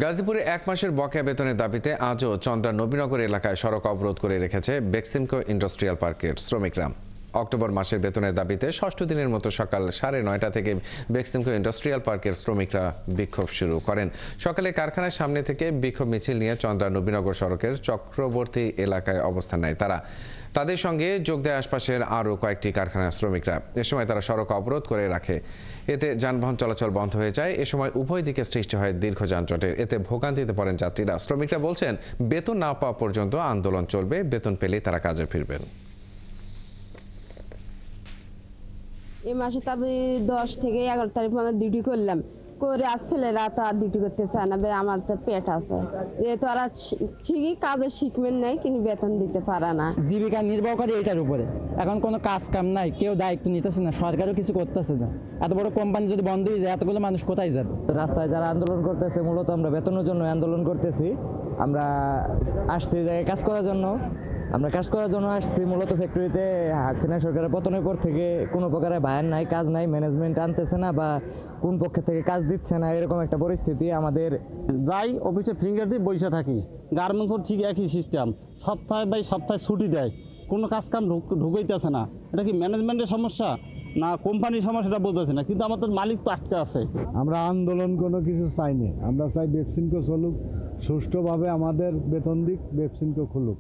গাজীপুরে ১ মাসের বকেয়া বেতনের দাবিতে আজও চন্দ্রা নবীনগর এলাকায় সড়ক অবরোধ করে রেখেছে বেক্সিমকো ইন্ডাস্ট্রিয়াল পার্কের শ্রমিকরা। অক্টোবর মাসের বেতনের দাবিতে ষষ্ঠ দিনের মতো সকাল 9:30 থেকে বেক্সিমকো ইন্ডাস্ট্রিয়াল পার্কের শ্রমিকরা বিক্ষোভ শুরু করেন। সকালে কারখানার সামনে থেকে বিক্ষোভ মিছিল নিয়ে চন্দ্রা নবীনগর সড়কের চক্রবর্তী এলাকায় অবস্থান নেয় তারা। তাদের সঙ্গে যোগ দেয় আশপাশের আরও কয়েকটি কারখানার শ্রমিকরা। এ সময় তারা সড়ক অবরোধ করে রাখে। এতে যানবাহন চলাচল বন্ধ হয়ে যায়। এ সময় উভয় দিকে সৃষ্টি হয় দীর্ঘ যানজটের। এতে ভোগান্তিতে পড়েন যাত্রীরা। শ্রমিকরা বলছেন, বেতন না পাওয়া পর্যন্ত আন্দোলন চলবে, বেতন পেলেই তারা কাজে ফিরবেন। এই মাসে তো আমি 10 থেকে 11 তারিখ পর্যন্ত ডিউটি করলাম, করে আর ছেলেরা তো আর ডিউটি করতে চায় না। আমার তো পেট আছে, যেহেতু ওরা ঠিকই কাজের শিখবেন নাই, কিন্তু বেতন দিতে পারে না। জীবিকা নির্বাহ করে এটার উপরে। এখন কোনো কাজ কাম নাই, কেউ দায়িত্ব নিতেছে না, সরকারও কিছু করতেছে না। এত বড় কোম্পানি যদি বন্ধ হয়ে যায়, এতগুলো মানুষ কোথায় যাবে? রাস্তায় যারা আন্দোলন করতেছে, মূলত আমরা বেতনের জন্য আন্দোলন করতেছি। আমরা আসছি কাজ করার জন্য। আসছি মূলত ফ্যাক্টরিতে হাসিনা সরকারের পতনের পর থেকে কোনো প্রকারের বায়ার নাই, কাজ নাই, ম্যানেজমেন্ট আনতেছে না বা কোন পক্ষে থেকে কাজ দিচ্ছে না, এরকম একটা পরিস্থিতি আমাদের। যাই অফিসে ফিঙ্গার দিয়ে বসে থাকি। গার্মেন্টসও ঠিক একই সিস্টেম, সপ্তাহে ছুটি দেয়, কোনো কাজ কাম ঢুকাইতেছে না। এটা কি ম্যানেজমেন্টের সমস্যা না কোম্পানির সমস্যাটা বলতেছে না, কিন্তু আমাদের মালিক তো আটকে আছে। আমরা আন্দোলন কোনো কিছু চাই না, আমরা চাই বেক্সিমকো চলুক সুষ্ঠুভাবে, আমাদের বেতন দিক, বেক্সিমকো খুলুক।